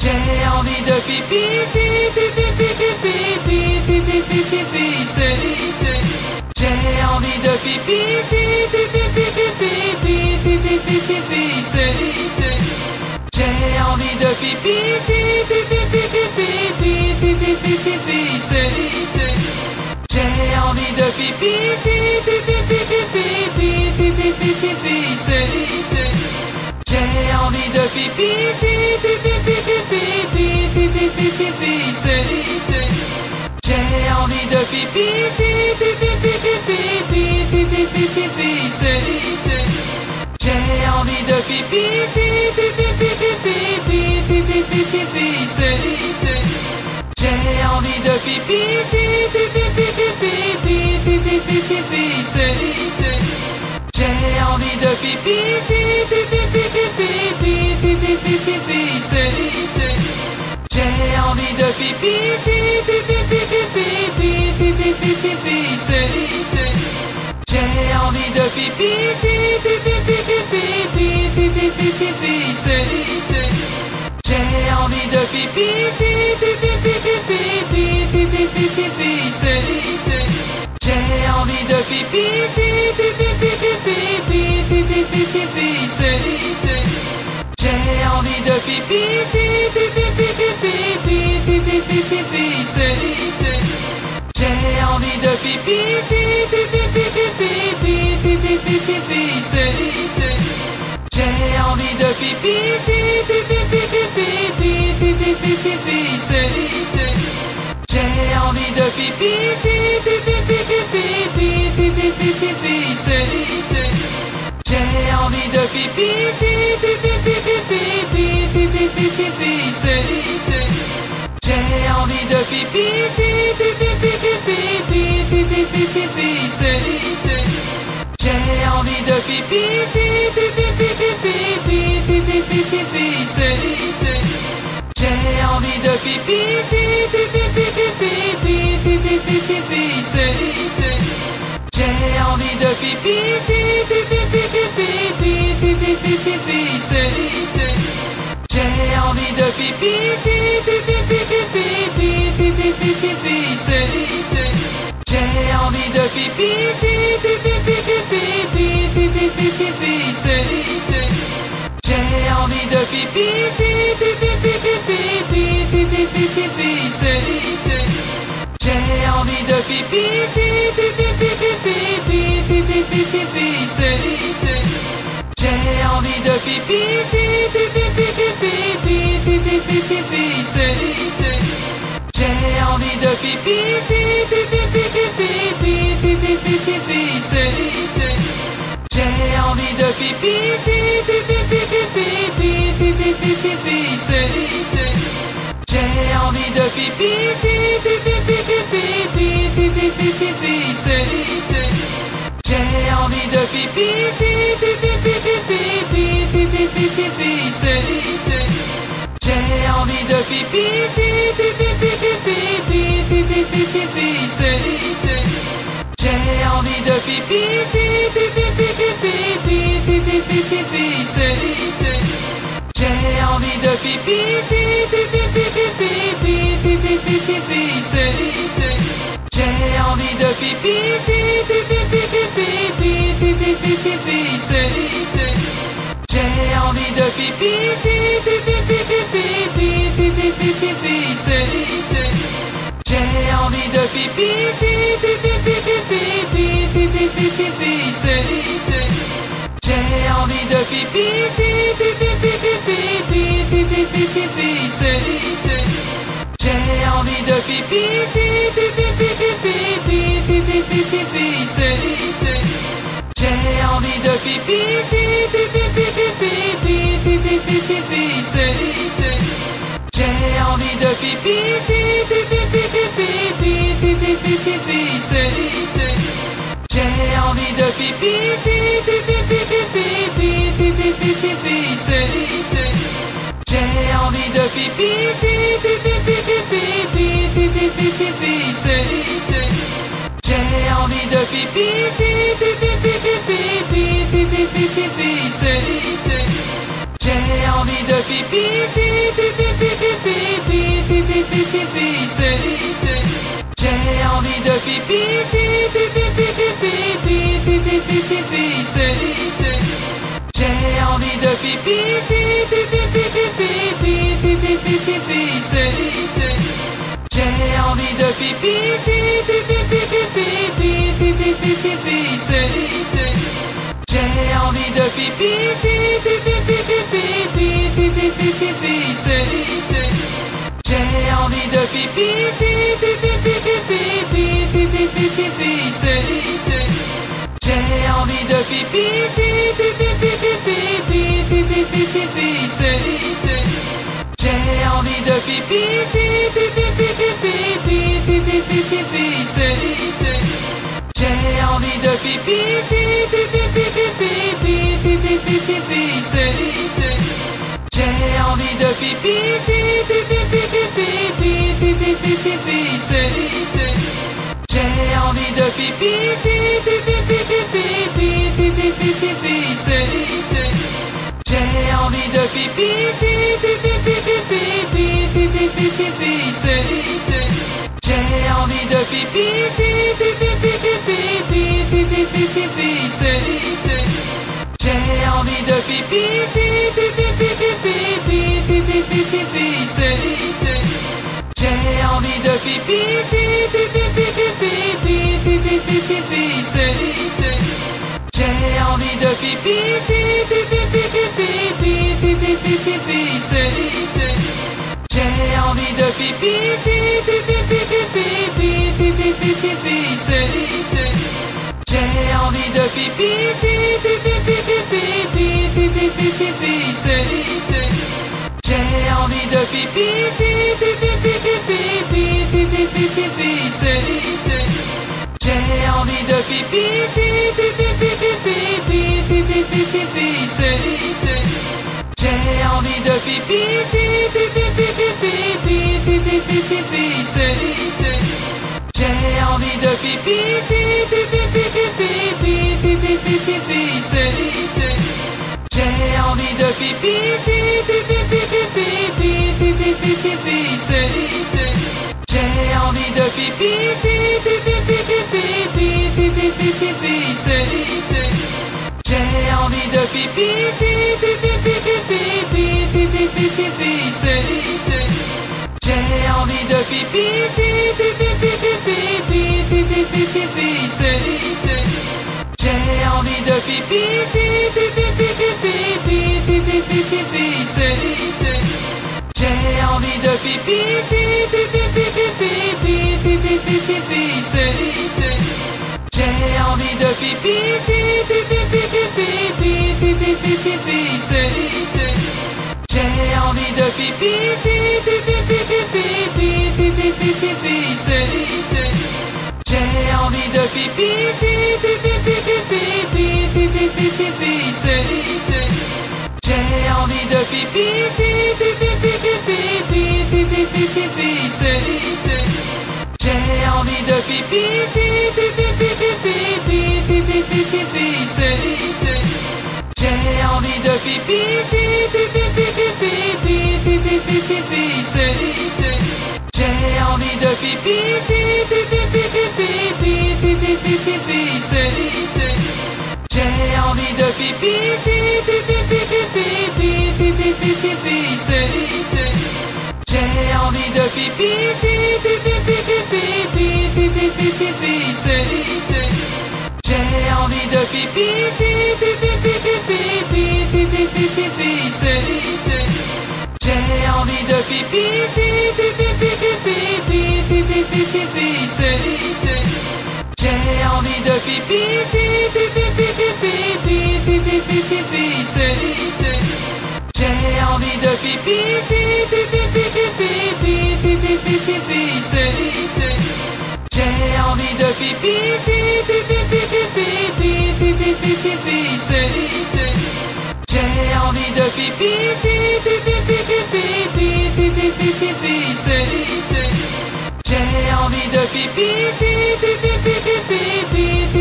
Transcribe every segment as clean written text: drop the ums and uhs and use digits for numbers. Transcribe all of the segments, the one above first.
J'ai envie de pipi, pipi, pipi, pipi, pipi, pipi, pipi, c'est. J'ai envie de pipi, pipi, pipi, pipi, pipi, pipi, pipi, c'est. J'ai envie de pipi, pipi, pipi, pipi, pipi, pipi, pipi, c'est. J'ai envie de pipi, pipi, pipi, pipi, pipi, pipi, pipi, c'est. J'ai envie de pipi, pipi, pipi, pipi, pipi, pipi, pipi, c'est. J'ai envie de pipi, pipi, pipi, pipi, pipi, pipi, pipi, c'est. J'ai envie de pipi, pipi, pipi, pipi, pipi, pipi, pipi, c'est. J'ai envie de pipi, pipi, pipi, pipi, pipi, pipi, pipi, c'est. J'ai envie de pipi, pipi, pipi, pipi, pipi, pipi, c'est. J'ai envie de pipi, pipi, pipi, pipi, pipi, pipi, c'est. J'ai envie de pipi, pipi, pipi, pipi, pipi, c'est. J'ai envie de pipi, pipi, pipi, pipi, pipi, c'est. J'ai envie de pipi, pipi, pipi, pipi, pipi, c'est. J'ai envie de pipi, pipi, pipi, pipi, pipi, c'est. J'ai envie de pipi, pipi, pipi, pipi, pipi, c'est. J'ai envie de pipi, pipi, pipi, pipi, pipi, c'est. J'ai envie de pipi, pipi, pipi, pipi, pipi, c'est. J'ai envie de pipi, pipi, pipi, pipi, pipi, c'est. J'ai envie de pipi, pipi, pipi, pipi, pipi, c'est. J'ai envie de pipi, pipi, pipi, pipi, pipi, c'est. J'ai envie de pipi, pipi, pipi, pipi, c'est. J'ai envie de pipi, pipi, pipi, pipi, c'est. J'ai envie de pipi, pipi, pipi, pipi, c'est. J'ai envie de pipi, pipi, pipi, pipi, c'est. J'ai envie de pipi, pipi, pipi, pipi, c'est. J'ai envie de pipi, pipi, pipi, pipi, c'est. J'ai envie de pipi, pipi, pipi, pipi, c'est. J'ai envie de pipi, pipi, pipi, pipi, c'est. J'ai envie de pipi, pipi, pipi, pipi, c'est. J'ai envie de pipi, pipi, pipi, pipi, c'est. J'ai envie de pipi, pipi, pipi, pipi, c'est. J'ai envie de pipi, pipi, pipi, pipi, c'est. J'ai envie de pipi, pipi, pipi, pipi, c'est. J'ai envie de pipi, pipi, pipi, pipi, c'est. J'ai envie de pipi, pipi, pipi, pipi, c'est. J'ai envie de pipi, pipi, pipi, pipi, c'est. J'ai envie de pipi, pipi, pipi, pipi, c'est. J'ai envie de pipi, pipi, pipi, pipi, c'est. J'ai envie de pipi, pipi, pipi, pipi, c'est. J'ai envie de pipi, pipi, pipi, pipi, c'est. J'ai envie de pipi, pipi, pipi, pipi, c'est. J'ai envie de pipi, pipi, pipi, pipi, c'est. J'ai envie de pipi, pipi, pipi, pipi, c'est. J'ai envie de pipi, pipi, pipi, pipi, c'est. J'ai envie de pipi, pipi, J'ai envie de pipi, pipi, pipi, pipi, pipi, pipi, pipi, j'ai envie de pipi, pipi, pipi, pipi, pipi, pipi, pipi, j'ai envie de pipi, pipi, pipi, pipi, pipi, pipi, pipi, j'ai envie de pipi, pipi, pipi, pipi, pipi, pipi, pipi, j'ai envie de pipi, pipi, pipi, pipi, pipi, pipi, pipi, j'ai envie de pipi, pipi, pipi, pipi, pipi, pipi, pipi, j'ai envie de pipi, pipi, pipi, pipi, pipi, pipi, pipi, j'ai envie de pipi, pipi, pipi, pipi, pipi, pipi, pipi, j'ai envie de pipi, pipi, pipi, pipi, pipi, pipi, pipi, j'ai envie de pipi, pipi, pipi, pipi, pipi, pipi, pipi, j'ai envie de pipi, pipi, pipi, pipi, pipi, pipi, pipi, j'ai envie de pipi, pipi, pipi, pipi, pipi, pipi, pipi, j'ai envie de pipi, pipi, pipi, pipi, pipi, pipi, pipi, j'ai envie de pipi, pipi, pipi, pipi, pipi, pipi, pipi, j'ai envie de pipi, pipi, pipi, pipi, pipi, pipi, pipi, j'ai envie de pipi, pipi, pipi, pipi, pipi, pipi, pipi, j'ai envie de pipi, pipi, pipi, pipi, pipi, pipi, pipi, j'ai envie de pipi, pipi, pipi, pipi, pipi, pipi, pipi, j'ai envie de pipi, pipi, pipi, pipi, pipi, pipi, pipi, j'ai envie de pipi, pipi, pipi, pipi, pipi, pipi, j'ai envie de pipi, pipi, pipi, pipi, pipi, pipi, j'ai envie de pipi, pipi, pipi, pipi, pipi, pipi, j'ai envie de pipi, pipi, pipi, pipi, pipi, pipi, j'ai envie de pipi, pipi, pipi, pipi, pipi, pipi, j'ai envie de pipi, pipi, pipi, pipi, pipi, pipi, j'ai envie de pipi, pipi, pipi, pipi, pipi, pipi, j'ai envie de pipi, pipi, pipi, pipi, pipi, pipi, j'ai envie de pipi, pipi, pipi, pipi, pipi, pipi, j'ai envie de pipi, pipi, pipi, pipi, pipi, pipi, j'ai envie de pipi, pipi, pipi, pipi, pipi, pipi, j'ai envie de pipi, pipi, pipi, pipi, pipi, pipi, j'ai envie de pipi, pipi, pipi, pipi, pipi, pipi, j'ai envie de pipi, pipi, pipi, pipi, pipi, j'ai envie de pipi, pipi, pipi, pipi, pipi, j'ai envie de pipi, pipi, pipi, pipi, pipi, j'ai envie de pipi, pipi, pipi, pipi, pipi, j'ai envie de pipi, pipi, pipi, pipi, pipi, j'ai envie de pipi, pipi, pipi, pipi, pipi, j'ai envie de pipi, pipi, pipi, pipi, pipi, j'ai envie de pipi, pipi, pipi, pipi, pipi, j'ai envie de pipi, pipi, pipi, pipi, pipi, j'ai envie de pipi, pipi, pipi, pipi, pipi, j'ai envie de pipi, pipi,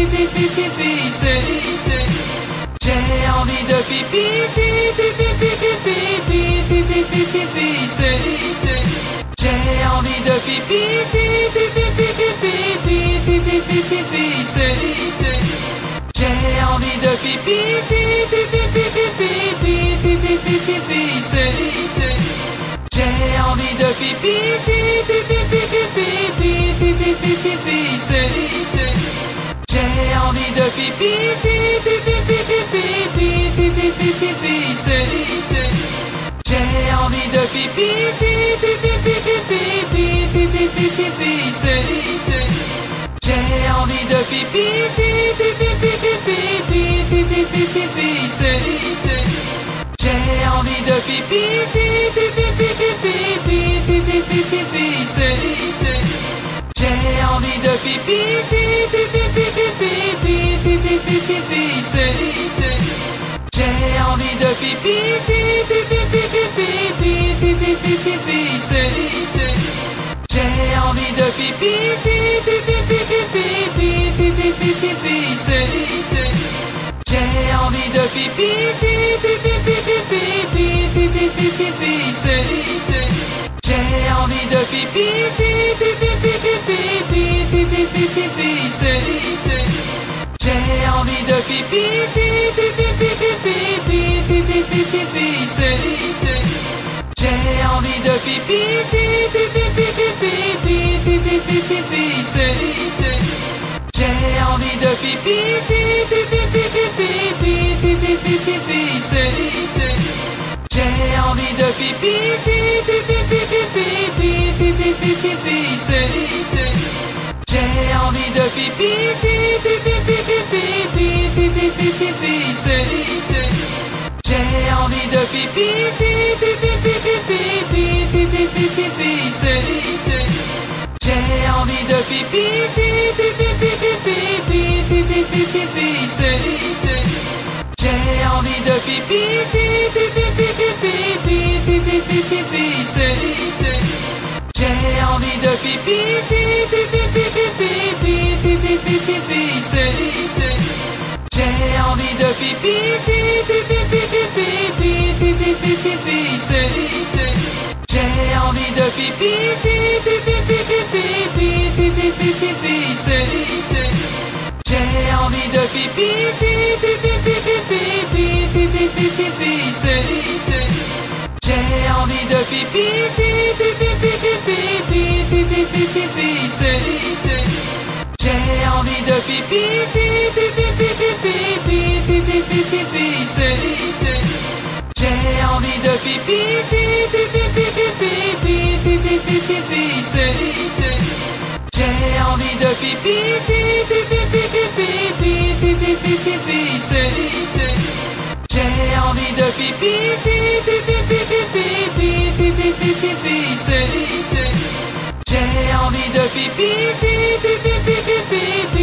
pipi, pipi, pipi, j'ai envie de pipi, pipi, pipi, pipi, pipi, pipi, J'ai envie de pipi, pipi, pipi, pipi, pipi, pipi, pipi, c'est. J'ai envie de pipi, pipi, pipi, pipi, pipi, pipi, pipi, c'est. J'ai envie de pipi, pipi, pipi, pipi, pipi, pipi, pipi, c'est. J'ai envie de pipi, pipi, pipi, pipi, pipi, pipi, pipi, c'est. J'ai envie de pipi, pipi, pipi, pipi, pipi, pipi, pipi, c'est. J'ai envie de pipi, pipi, pipi, pipi, pipi, pipi, pipi, c'est. J'ai envie de pipi, pipi, pipi, pipi, pipi, pipi, pipi, c'est. J'ai envie de pipi, pipi, pipi, pipi, pipi, pipi, pipi, c'est. J'ai envie de pipi, pipi, pipi, pipi, pipi, pipi, pipi, c'est. J'ai envie de pipi, pipi, pipi, pipi, pipi, pipi, pipi, c'est. J'ai envie de pipi, pipi, pipi, pipi, pipi, pipi, pipi, c'est. J'ai envie de pipi, pipi, pipi, pipi, pipi, pipi, pipi, c'est. J'ai envie de pipi, pipi, pipi, pipi, pipi, pipi, c'est. J'ai envie de pipi, pipi, pipi, pipi, pipi, pipi, c'est. J'ai envie de pipi, pipi, pipi, pipi, pipi, pipi, c'est. J'ai envie de pipi, pipi, pipi, pipi, pipi, pipi, c'est. J'ai envie de pipi, pipi, pipi, pipi, pipi, pipi, c'est. J'ai envie de pipi, pipi, pipi, pipi, pipi, pipi, c'est. J'ai envie de pipi, pipi, pipi, pipi, pipi, pipi, c'est. J'ai envie de pipi, pipi, pipi, pipi, pipi, pipi, c'est. J'ai envie de pipi, pipi, pipi, pipi, pipi, pipi, c'est. J'ai envie de pipi, pipi, pipi, pipi, pipi, pipi, c'est. J'ai envie de pipi, pipi, pipi, pipi, pipi, pipi, c'est. J'ai envie de pipi, pipi, pipi, pipi, pipi, c'est. J'ai envie de pipi, pipi, pipi, pipi, pipi, c'est. J'ai envie de pipi, pipi, pipi, pipi, pipi, c'est. J'ai envie de pipi, pipi, pipi, pipi, pipi, c'est. J'ai envie de pipi, pipi, pipi, pipi, pipi, c'est. J'ai envie de pipi, pipi,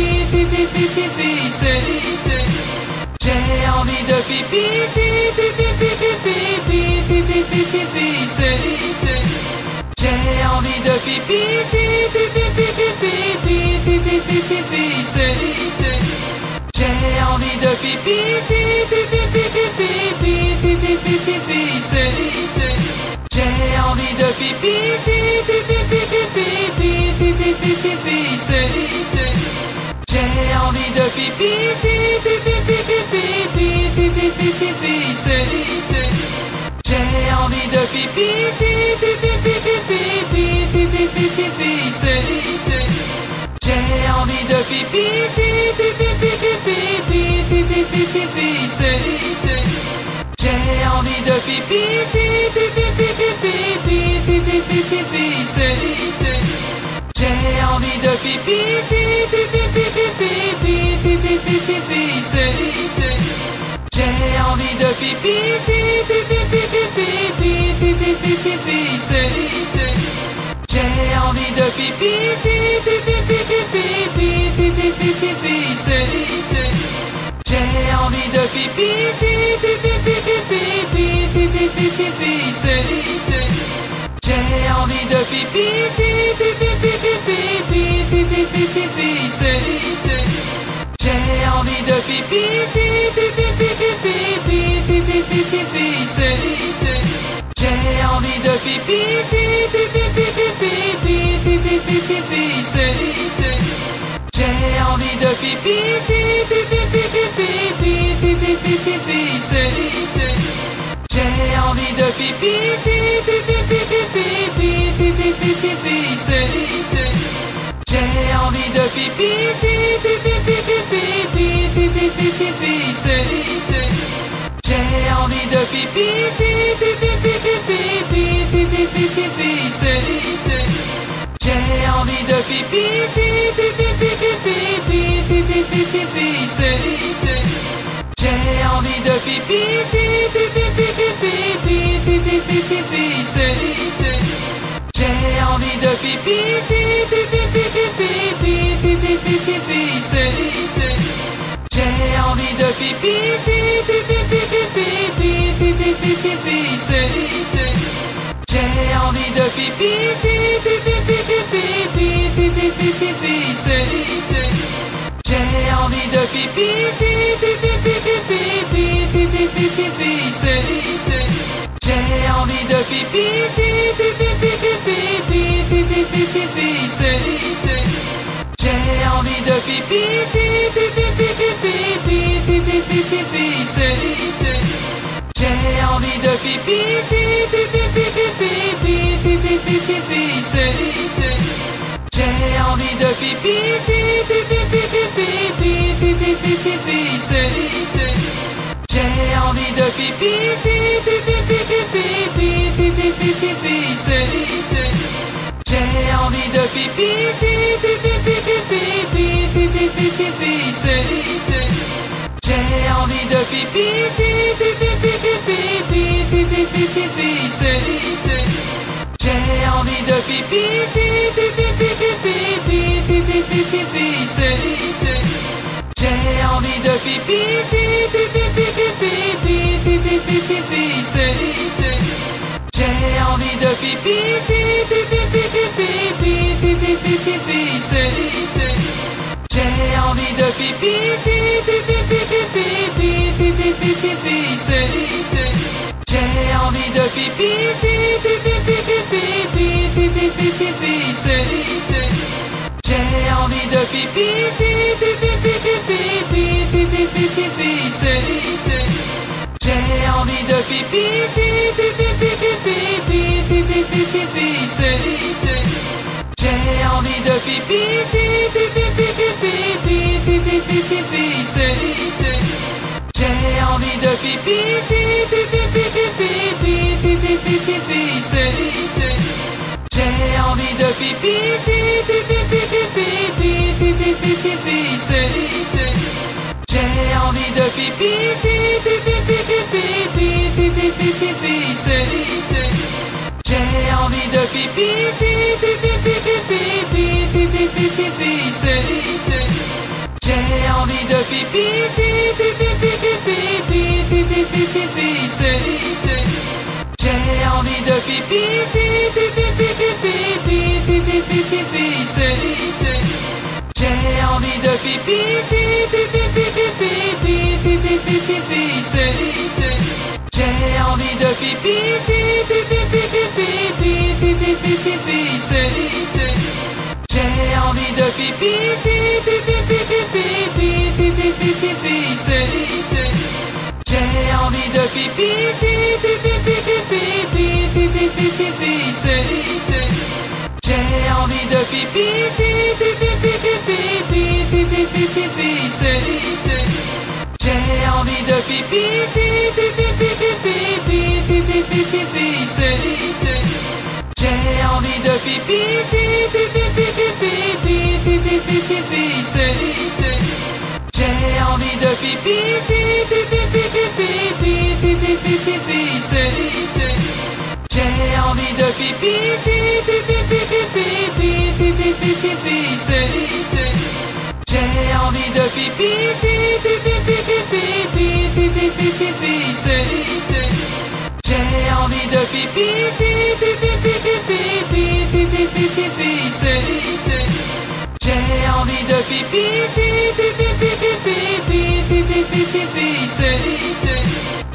pipi, pipi, pipi, c'est. J'ai envie de pipi, pipi, pipi, pipi, pipi, c'est. J'ai envie de pipi, pipi, pipi, pipi, pipi, c'est. J'ai envie de pipi, pipi, pipi, pipi, pipi, c'est. J'ai envie de pipi, pipi, pipi, pipi, pipi, c'est. J'ai envie de pipi, pipi, pipi, pipi, pipi, c'est. J'ai envie de pipi, pipi, pipi, pipi, c'est. J'ai envie de pipi, pipi, pipi, pipi, c'est. J'ai envie de pipi, pipi, pipi, pipi, c'est. J'ai envie de pipi, pipi, pipi, pipi, c'est. J'ai envie de pipi, pipi, pipi, pipi, c'est. J'ai envie de pipi, pipi, pipi, pipi, c'est. J'ai envie de pipi, pipi, pipi, pipi, c'est. J'ai envie de pipi, pipi, pipi, pipi, c'est. J'ai envie de pipi, pipi, pipi, pipi, c'est. J'ai envie de pipi, pipi, pipi, pipi, pipi, c'est. J'ai envie de pipi, pipi, pipi, pipi, pipi, pipi, pipi, c'est. J'ai envie de pipi, pipi, pipi, pipi, pipi, pipi, pipi, c'est. J'ai envie de pipi, pipi, pipi, pipi, pipi, pipi, pipi, c'est. J'ai envie de pipi, pipi, pipi, pipi, pipi, pipi, pipi, c'est. J'ai envie de pipi, pipi, pipi, pipi, pipi, pipi, pipi, c'est. J'ai envie de pipi, pipi, pipi, pipi, pipi, pipi, pipi, c'est. J'ai envie de pipi, pipi, pipi, pipi, pipi, pipi, pipi, c'est. J'ai envie de pipi, pipi, pipi, pipi, pipi, pipi, pipi, c'est. J'ai envie de pipi, pipi, pipi, pipi, pipi, pipi, pipi, c'est. J'ai envie de pipi, pipi, pipi, pipi, pipi, pipi, pipi, c'est. J'ai envie de pipi, pipi, pipi, pipi, pipi, pipi, c'est. J'ai envie de pipi, pipi, pipi, pipi, pipi, pipi, c'est. J'ai envie de pipi, pipi, pipi, pipi, pipi, pipi, c'est. J'ai envie de pipi, pipi, pipi, pipi, pipi, pipi, c'est. J'ai envie de pipi, pipi, pipi, pipi, pipi, pipi, c'est. J'ai envie de pipi, pipi, pipi, pipi, pipi, pipi, c'est. J'ai envie de pipi, pipi, pipi, pipi, pipi, pipi, c'est. J'ai envie de pipi, pipi, pipi, pipi, pipi, pipi, c'est. J'ai envie de pipi, pipi, pipi, pipi, pipi, pipi, c'est. J'ai envie de pipi, pipi, pipi, pipi, pipi, pipi, c'est. J'ai envie de pipi, pipi, pipi, pipi, pipi, pipi, c'est. J'ai envie de pipi, pipi, pipi, pipi, pipi, pipi, c'est. J'ai envie de pipi, pipi, pipi, pipi, pipi, pipi, c'est. J'ai envie de pipi, pipi, pipi, pipi, pipi, pipi, c'est. J'ai envie de pipi, pipi, pipi, pipi, pipi, pipi, c'est. J'ai envie de pipi, pipi, pipi, pipi, pipi, pipi, c'est. J'ai envie de pipi, pipi, pipi, pipi, pipi, pipi, c'est. J'ai envie de pipi, pipi, pipi, pipi, pipi, pipi, c'est. J'ai envie de pipi, pipi, pipi, pipi, pipi, pipi, c'est. J'ai envie de pipi, pipi, pipi, pipi, pipi, pipi, c'est. J'ai envie de pipi, pipi, pipi, pipi, pipi, pipi, c'est. J'ai envie de pipi, pipi, pipi, pipi, pipi, pipi, c'est. J'ai envie de pipi, pipi, pipi, pipi, pipi, pipi, c'est. J'ai envie de pipi, pipi, pipi, pipi, pipi, c'est. J'ai envie de pipi, pipi, pipi, pipi, pipi, c'est. J'ai envie de pipi, pipi, pipi, pipi, c'est. J'ai envie de pipi, pipi, pipi, pipi, c'est. J'ai envie de pipi, pipi, pipi, pipi, c'est. J'ai envie de pipi, pipi, pipi, pipi, c'est. J'ai envie de pipi, pipi, pipi, pipi, c'est. J'ai envie de pipi, pipi, pipi, pipi, c'est. J'ai envie de pipi, pipi, pipi, pipi, c'est. J'ai envie de pipi, pipi, pipi, pipi, c'est. J'ai envie de pipi, pipi, pipi, pipi, c'est.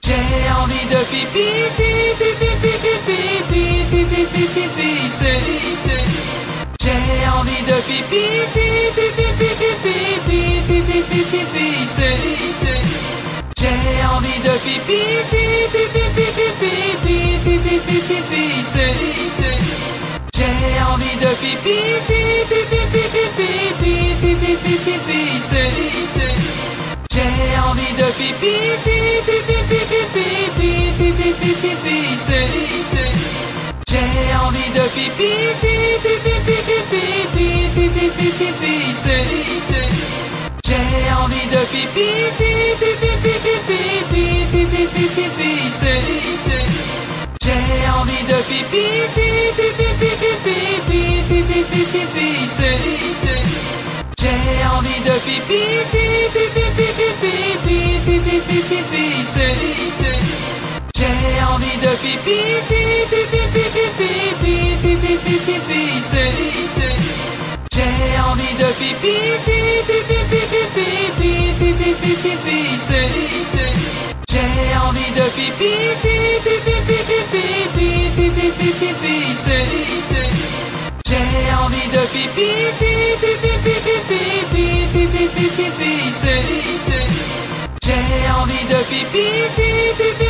J'ai envie de pipi, pipi, pipi, J'ai envie de pipi, pipi, pipi, pipi, pipi, pipi, pipi, j'ai envie de pipi, pipi, pipi, pipi, pipi, pipi, pipi, j'ai envie de pipi, pipi, pipi, pipi, pipi, pipi, pipi, j'ai envie de pipi, pipi, pipi, pipi, pipi, pipi, pipi, j'ai envie de pipi, pipi, pipi, pipi, pipi, pipi, pipi, j'ai envie de pipi, pipi, pipi, pipi, pipi, pipi, pipi, j'ai envie de pipi, pipi, pipi, pipi, pipi, pipi, pipi, j'ai envie de pipi, pipi, pipi, pipi, pipi, pipi, pipi, j'ai envie de pipi, pipi, pipi, pipi, pipi, pipi, pipi, j'ai envie de pipi, pipi, pipi, pipi, pipi, pipi, pipi, j'ai envie de pipi, pipi, pipi, pipi, pipi, pipi, pipi, j'ai envie de pipi, pipi, pipi, pipi, pipi, pipi, pipi, j'ai envie de pipi, pipi, pipi,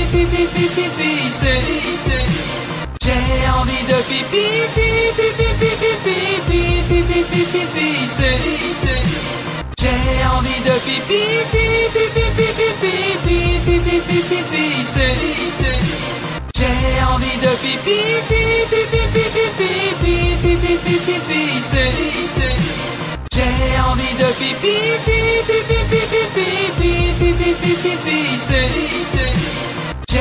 pipi, pipi, pipi, pipi, j'ai envie de pipi, pipi, pipi, pipi, pipi, pipi, pipi, j'ai envie de pipi, pipi, pipi, pipi, pipi, pipi, pipi, j'ai envie de pipi, pipi, pipi, pipi, pipi, pipi, pipi, j'ai envie de pipi, pipi, pipi, pipi, pipi, pipi, j'ai envie de pipi, pipi, pipi, pipi, pipi,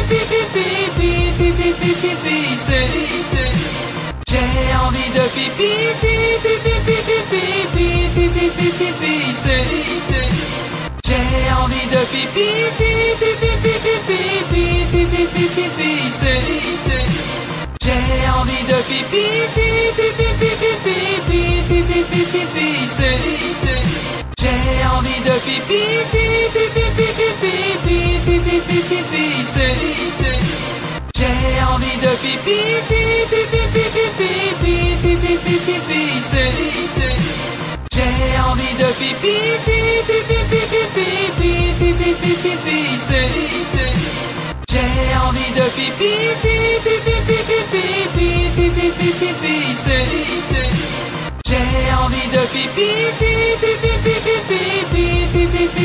pipi, j'ai envie de pipi, pipi, pipi, pipi, pipi, pipi, j'ai envie de pipi, pipi, pipi, pipi, pipi, pipi, j'ai envie de pipi, pipi, pipi, pipi, pipi, pipi, j'ai envie de pipi, pipi, pipi, pipi, pipi, pipi, j'ai envie de pipi, pipi, pipi, pipi, pipi, pipi, j'ai envie de pipi, pipi, pipi, pipi, pipi, pipi, j'ai envie de pipi, pipi, pipi, pipi, pipi, pipi, j'ai envie de pipi, pipi, pipi, pipi, pipi, pipi, j'ai envie de pipi, pipi, pipi, pipi,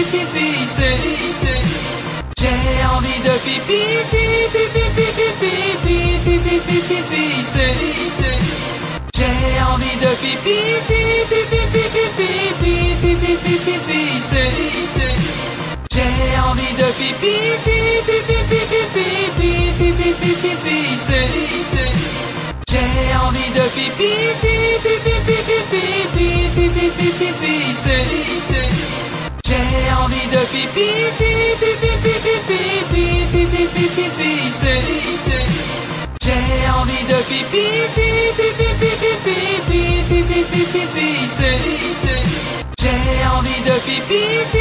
pipi, pipi, j'ai envie de pipi, pipi, pipi, pipi, pipi, pipi, j'ai envie de pipi, pipi, pipi, pipi, pipi, pipi, j'ai envie de pipi, pipi, pipi, pipi, pipi, pipi, j'ai envie de pipi, pipi, pipi, pipi, pipi, pipi, j'ai envie de pipi, pipi, pipi, pipi, pipi, pipi, j'ai envie de pipi, pipi, pipi, pipi, pipi, pipi, j'ai envie de pipi, pipi,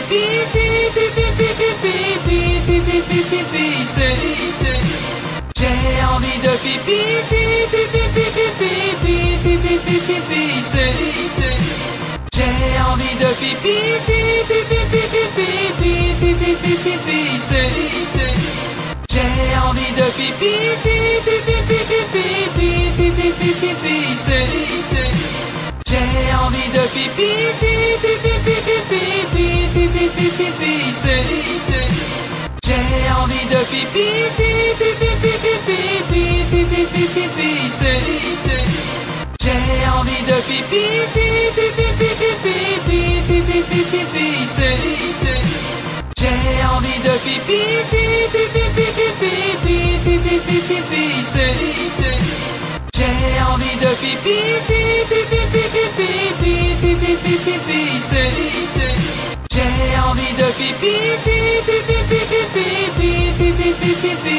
pipi, pipi, pipi, pipi, j'ai envie de pipi, pipi, pipi, pipi, pipi, pipi, j'ai envie de pipi, pipi, pipi, pipi, pipi, pipi, j'ai envie de pipi, pipi, pipi, pipi, pipi, pipi, j'ai envie de pipi, pipi, pipi, pipi, pipi, pipi, j'ai envie de pipi, pipi, pipi, pipi, pipi, pipi, j'ai envie de pipi, pipi, pipi, pipi, pipi, pipi, j'ai envie de pipi, pipi, pipi, pipi, pipi, pipi, j'ai envie de pipi, pipi, pipi, pipi, pipi, pipi, j'ai envie de pipi, pipi, pipi, pipi, pipi, j'ai envie de pipi, pipi, pipi, pipi, pipi, pipi,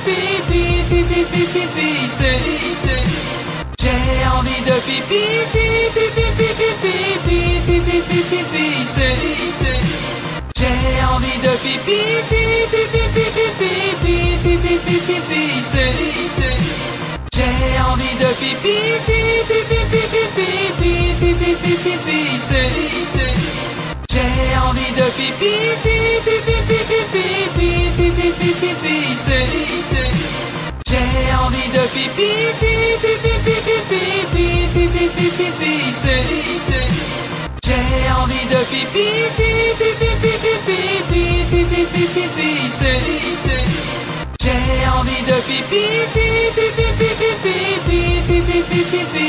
J'ai envie de pipi, pipi, pipi, pipi, pipi, pipi, pipi, j'ai envie de pipi, pipi, pipi, pipi, pipi, pipi, pipi, j'ai envie de pipi, pipi, pipi, pipi, pipi, pipi, pipi, j'ai envie de pipi, pipi, pipi, pipi, pipi, pipi, pipi, j'ai envie de pipi, pipi, pipi, pipi, pipi, pipi, pipi, j'ai envie de pipi, pipi, pipi, pipi, pipi, pipi, pipi, j'ai envie de pipi, pipi, pipi, pipi, pipi, pipi, pipi,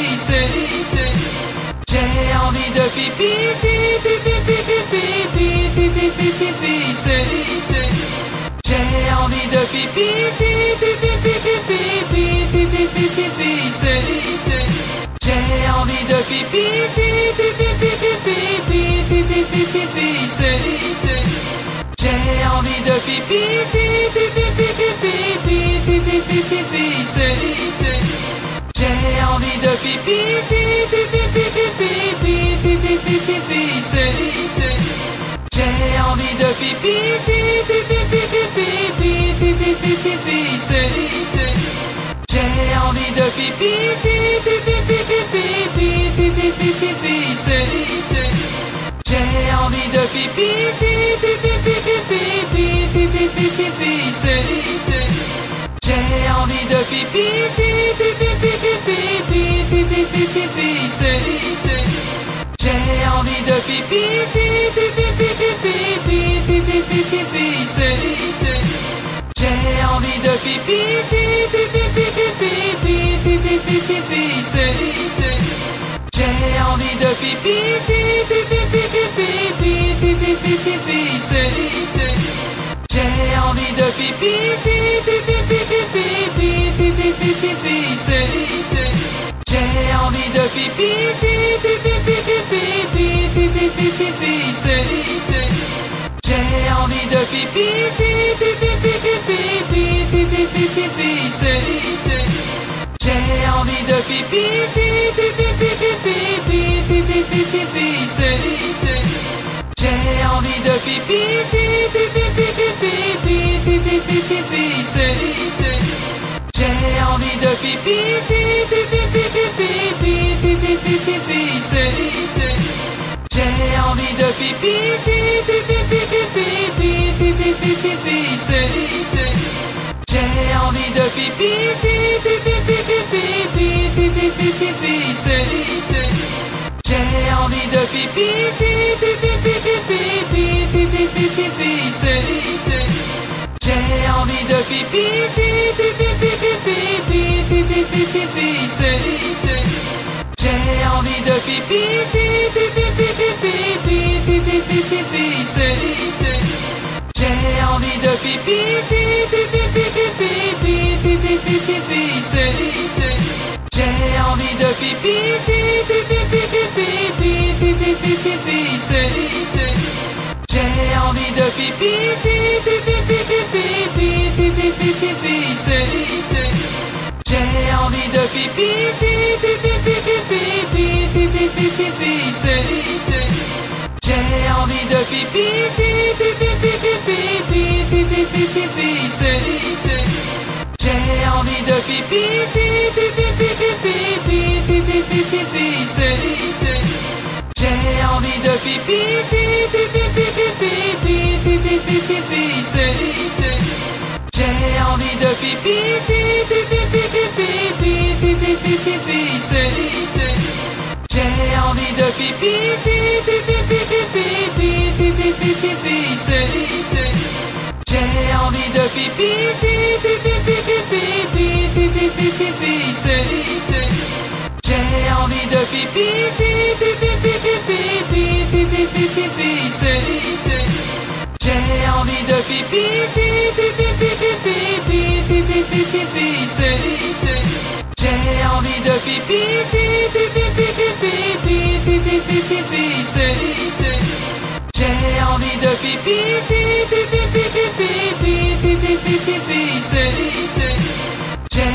j'ai envie de pipi, pipi, pipi, pipi, pipi, pipi, pipi, j'ai envie de pipi, pipi, pipi, pipi, pipi, pipi, pipi, j'ai envie de pipi, pipi, pipi, pipi, pipi, pipi, pipi, j'ai envie de pipi, pipi, pipi, pipi, pipi, pipi, pipi, j'ai envie de pipi, pipi, pipi, pipi, pipi, pipi, pipi, j'ai envie de pipi, pipi, pipi, pipi, pipi, pipi, pipi, j'ai envie de pipi, pipi, pipi, pipi, pipi, pipi, j'ai envie de pipi, pipi, pipi, pipi, pipi, pipi, j'ai envie de pipi, pipi, pipi, pipi, pipi, pipi, j'ai envie de pipi, pipi, pipi, pipi, pipi, pipi, j'ai envie de pipi, pipi, pipi, pipi, pipi, pipi, j'ai envie de pipi, pipi, pipi, pipi, pipi, pipi, j'ai envie de pipi, pipi, pipi, pipi, pipi, pipi, j'ai envie de pipi, pipi, pipi, pipi, pipi, pipi, j'ai envie de pipi, pipi, pipi, pipi, pipi, pipi, j'ai envie de pipi, pipi, pipi, pipi, pipi, pipi, j'ai envie de pipi, pipi, pipi, pipi, pipi, pipi, j'ai envie de pipi, pipi, pipi, pipi, pipi, pipi, j'ai envie de pipi, pipi, pipi, pipi, pipi, pipi, j'ai envie de pipi, pipi, pipi, pipi, pipi, j'ai envie de pipi, pipi, pipi, pipi, pipi, j'ai envie de pipi, pipi, pipi, pipi, pipi, j'ai envie de pipi, pipi, pipi, pipi, pipi, j'ai envie de pipi, pipi, pipi, pipi, pipi, j'ai envie de pipi, pipi, pipi, pipi, pipi, j'ai envie de pipi, pipi, pipi, pipi, pipi, j'ai envie de pipi, pipi, pipi, pipi, pipi, j'ai envie de pipi, pipi, pipi, pipi, pipi, j'ai envie de pipi, pipi, pipi, pipi, pipi, j'ai envie de pipi, pipi, pipi, pipi, pipi, j'ai envie de pipi, pipi, pipi, pipi, pipi, j'ai envie de pipi, pipi, pipi, pipi, pipi, j'ai envie de pipi, pipi, pipi, pipi, pipi, j'ai envie de pipi, pipi, pipi, pipi, pipi, j'ai envie de pipi, pipi, pipi, pipi, pipi, j'ai envie de pipi, pipi, pipi, pipi, pipi, j'ai envie de pipi, pipi, pipi, pipi, pipi, pipi, j'ai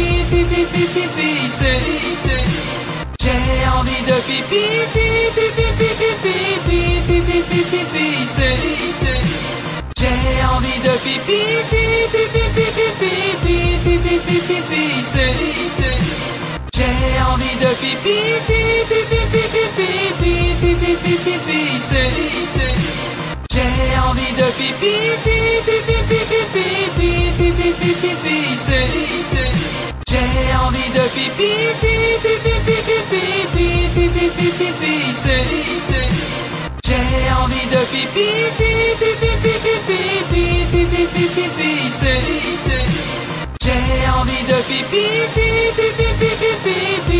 pipi, pipi, pipi, c'est. J'ai envie de pipi, pipi, pipi, pipi, pipi, pipi, pipi, c'est. J'ai envie de pipi, pipi, pipi, pipi, pipi, pipi, pipi, c'est. J'ai envie de pipi, pipi, pipi, pipi, pipi, pipi, pipi, c'est. J'ai envie de pipi, pipi, pipi, pipi, pipi, pipi, pipi, c'est. J'ai envie de pipi, pipi, pipi, pipi, pipi, pipi, c'est. J'ai envie de pipi, pipi, pipi, pipi, pipi, pipi, c'est. J'ai envie de pipi, pipi, pipi, pipi.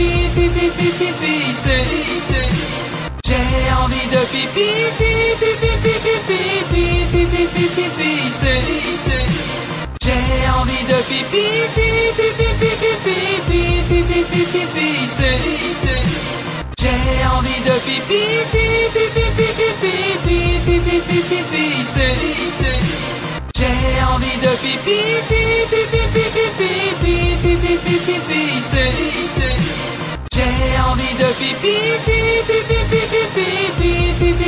pipi, pipi, pisser. J'ai envie de pipi, pipi, pipi, pipi, pipi. J'ai envie de pipi, pipi, pipi, pipi, pipi, pipi, pipi, j'ai envie de pipi, pipi, pipi, pipi, pipi, pipi, pipi, j'ai envie de pipi, pipi, pipi, pipi, pipi, pipi, pipi, j'ai envie de pipi, pipi, pipi, pipi, pipi, pipi,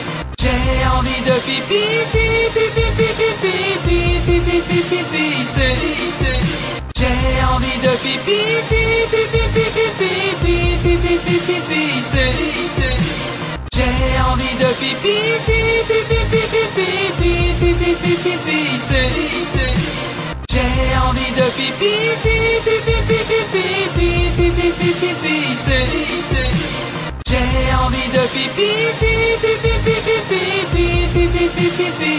pipi, j'ai envie de pipi, pipi, pipi, pipi, pipi, pipi, pipi, j'ai envie de pipi, pipi, pipi, pipi, pipi, pipi, pipi, j'ai envie de pipi, pipi, pipi, pipi, pipi, pipi, pipi, j'ai envie de pipi, pipi, pipi, pipi, pipi, pipi, pipi, j'ai envie de pipi, pipi, pipi, pipi, pipi, pipi, pipi,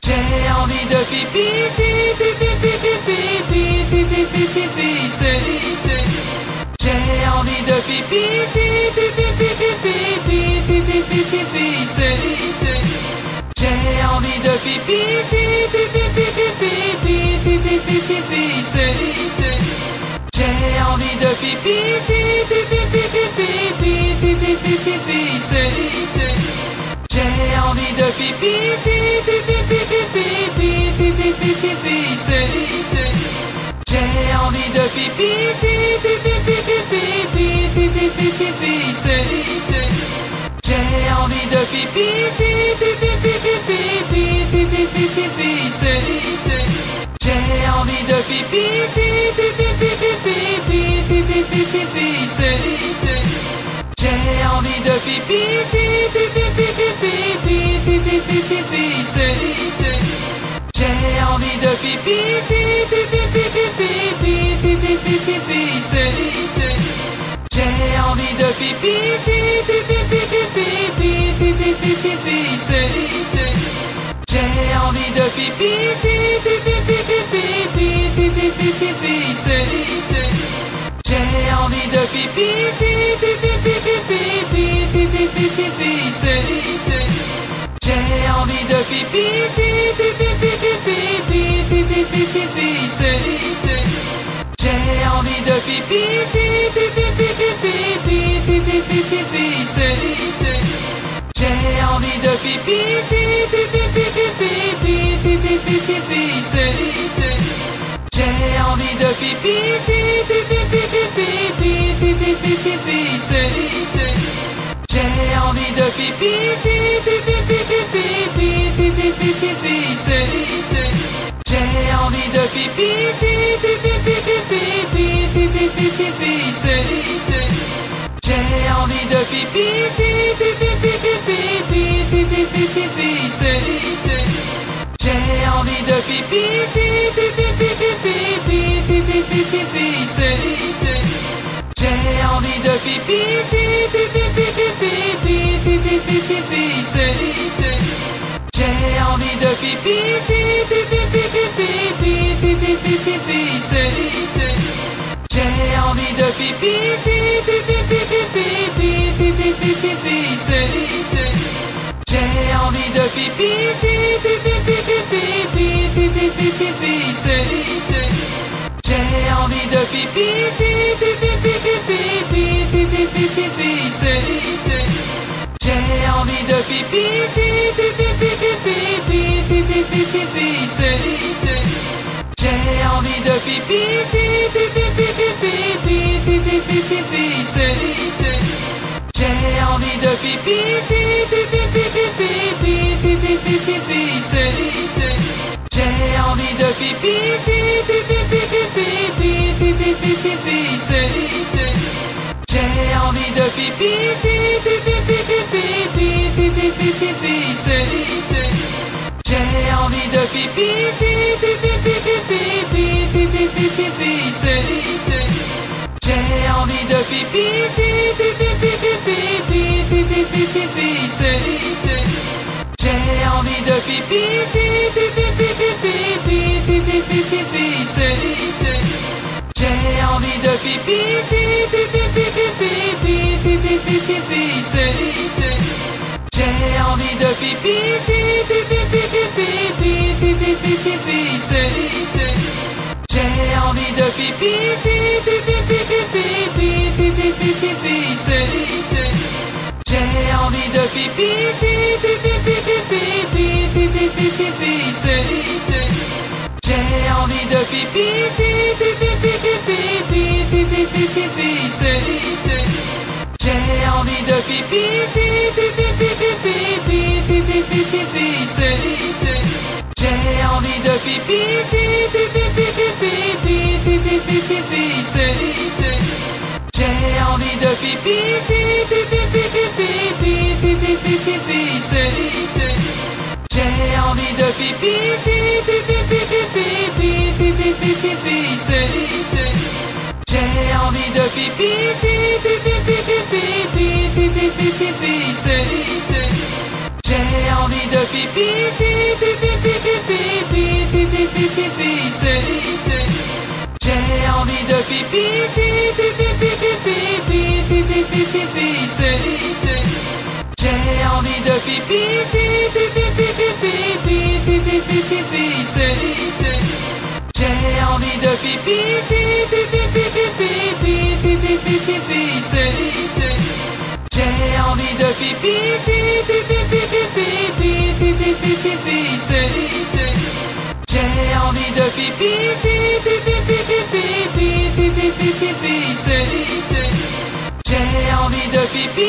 j'ai envie de pipi, pipi, pipi, pipi, pipi, pipi, pipi, j'ai envie de pipi, pipi, pipi, pipi, pipi, pipi, pipi, j'ai envie de pipi, pipi, pipi, pipi, pipi, pipi, pipi, j'ai envie de pipi, pipi, pipi, pipi, pipi, pipi, pipi, j'ai envie de pipi, pipi, pipi, pipi, pipi, pipi, pipi, j'ai envie de pipi, pipi, pipi, pipi, pipi, pipi, pipi, j'ai envie de pipi, pipi, pipi, pipi, pipi, pipi, pipi, j'ai envie de pipi, pipi, pipi, pipi, pipi, pipi, pipi, j'ai envie de pipi, pipi, pipi, pipi, pipi, pipi, pipi, j'ai envie de pipi, pipi, pipi, pipi, pipi, pipi, pipi, j'ai envie de pipi, pipi, pipi, pipi, pipi, pipi, pipi, j'ai envie de pipi, pipi, pipi, pipi, pipi, pipi, pipi, j'ai envie de pipi, pipi, pipi, pipi, pipi, pipi, pipi, j'ai envie de pipi, pipi, pipi, pipi, pipi, pipi, pipi, j'ai envie de pipi, pipi, pipi, pipi, pipi, pipi, pipi, j'ai envie de pipi, pipi, pipi, pipi, pipi, pipi, pipi, j'ai envie de pipi, pipi, pipi, pipi, pipi, pipi, pipi, j'ai envie de pipi, pipi, pipi, pipi, pipi, pipi, pipi, j'ai envie de pipi, pipi, pipi, pipi, pipi, pipi, pipi, j'ai envie de pipi, pipi, pipi, pipi, pipi, pipi, pipi, j'ai envie de pipi, pipi, pipi, pipi, pipi, pipi, pipi, j'ai envie de pipi, pipi, pipi, pipi, pipi, pipi, pipi, j'ai envie de pipi, pipi, pipi, pipi, pipi, pipi, pipi, j'ai envie de pipi, pipi, pipi, pipi, pipi, pipi, pipi, j'ai envie de pipi, pipi, pipi, pipi, pipi, pipi, pipi, j'ai envie de pipi, pipi, pipi, pipi, pipi, pipi, pipi, j'ai envie de pipi, pipi, pipi, pipi, pipi, pipi, pipi, j'ai envie de pipi, pipi, pipi, pipi, pipi, pipi, pipi, j'ai envie de pipi, pipi, pipi, pipi, pipi, pipi, pipi, j'ai envie de pipi, pipi, pipi, pipi, pipi, pipi, pipi, j'ai envie de pipi, pipi, pipi, pipi, pipi, pipi, j'ai envie de pipi, pipi, pipi, pipi, pipi, pipi, j'ai envie de pipi, pipi, pipi, pipi, pipi, pipi, j'ai envie de pipi, pipi, pipi, pipi, pipi, pipi, j'ai envie de pipi, pipi, pipi, pipi, pipi, pipi, j'ai envie de pipi, J'ai envie de pipi, pipi, pipi, pipi, pipi, pipi, pipi, j'ai envie de pipi, pipi, pipi, pipi, pipi, pipi, pipi, j'ai envie de pipi, pipi, pipi, pipi, pipi, pipi, pipi, j'ai envie de pipi, pipi, pipi, pipi, pipi, pipi, pipi, j'ai envie de pipi, pipi, pipi, pipi, pipi, pipi, pipi, j'ai envie de pipi, pipi, pipi, pipi, pipi, pipi, pipi, j'ai envie de pipi, pipi, pipi, pipi, pipi, pipi, pipi, j'ai envie de pipi, pipi, pipi, pipi, pipi, pipi, pipi, j'ai envie de pipi, pipi, pipi, pipi, pipi, pipi, pipi, j'ai envie de pipi, pipi, pipi, pipi, pipi, pipi, pipi, j'ai envie de pipi, pipi, pipi, pipi, pipi, pipi, pipi, j'ai envie de pipi, pipi, pipi, pipi, pipi, pipi, pipi, j'ai envie de pipi, pipi, pipi, pipi, pipi, pipi, pipi, j'ai envie de pipi, pipi, pipi, pipi, pipi, pipi, pipi, j'ai envie de pipi,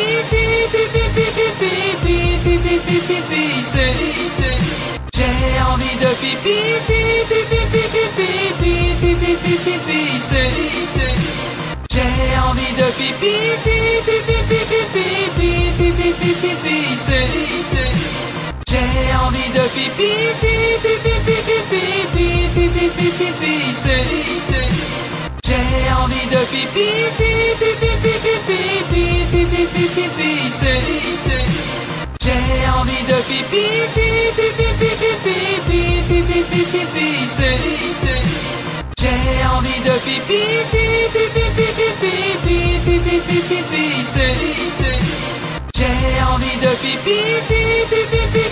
pipi, pipi, pipi, pipi, pipi, pipi, j'ai envie de pipi, pipi, pipi, pipi, pipi, pipi, pipi, j'ai envie de pipi, pipi, pipi, pipi, pipi, pipi, pipi, j'ai envie de pipi, pipi, pipi, pipi, pipi, pipi, pipi, j'ai envie de pipi, pipi, pipi, pipi, pipi, pipi, pipi, j'ai envie de pipi, pipi, pipi, pipi, pipi, pipi, j'ai envie de pipi, pipi, pipi, pipi,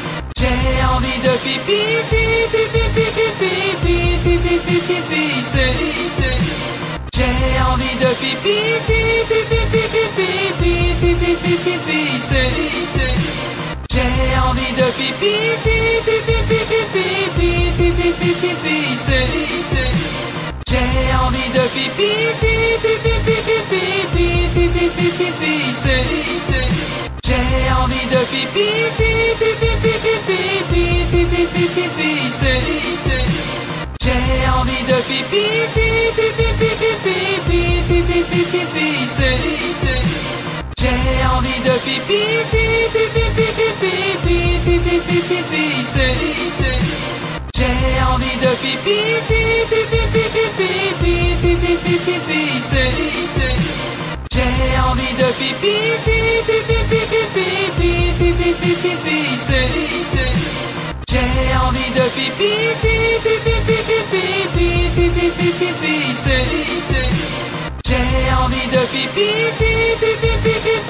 pipi, pipi, j'ai envie de pipi, pipi, pipi, pipi, pipi, pipi, j'ai envie de pipi, pipi, pipi, pipi, pipi, pipi, j'ai envie de pipi, pipi, pipi, pipi, pipi, pipi, j'ai envie de pipi, pipi, pipi, pipi, pipi, pipi, j'ai envie de pipi, pipi, pipi, pipi, pipi, pipi, j'ai envie de pipi, pipi, pipi, pipi, pipi, pipi, j'ai envie de pipi, pipi, pipi, pipi, pipi, pipi, j'ai envie de pipi, pipi, pipi, pipi, pipi, pipi, j'ai envie de pipi, pipi, pipi, pipi, pipi, pipi, j'ai envie de pipi, pipi, pipi, pipi, pipi, pipi, j'ai envie de pipi, pipi, pipi, pipi, pipi, pipi, j'ai envie de pipi,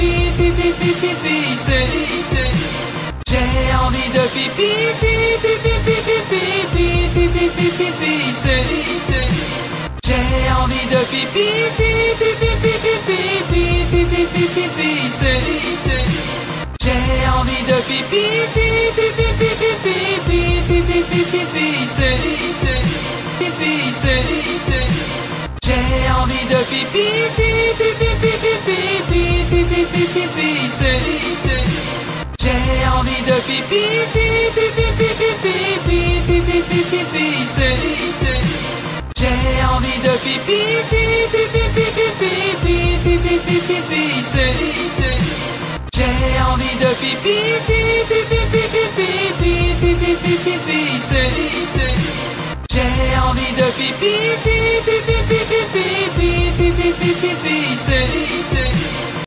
pipi, pipi, pipi, pipi, pipi, j'ai envie de pipi, pipi, pipi, pipi, pipi, pipi, j'ai envie de pipi, pipi, pipi, pipi, pipi, pipi, j'ai envie de pipi, pipi, pipi, pipi, pipi, pipi, j'ai envie de pipi, pipi, pipi, pipi, pipi, pipi, j'ai envie de pipi, pipi, pipi, pipi, pipi, pipi, j'ai envie de pipi, pipi, pipi, pipi, pipi, pipi, j'ai envie de pipi, pipi, pipi, pipi, pipi, pipi, pipi,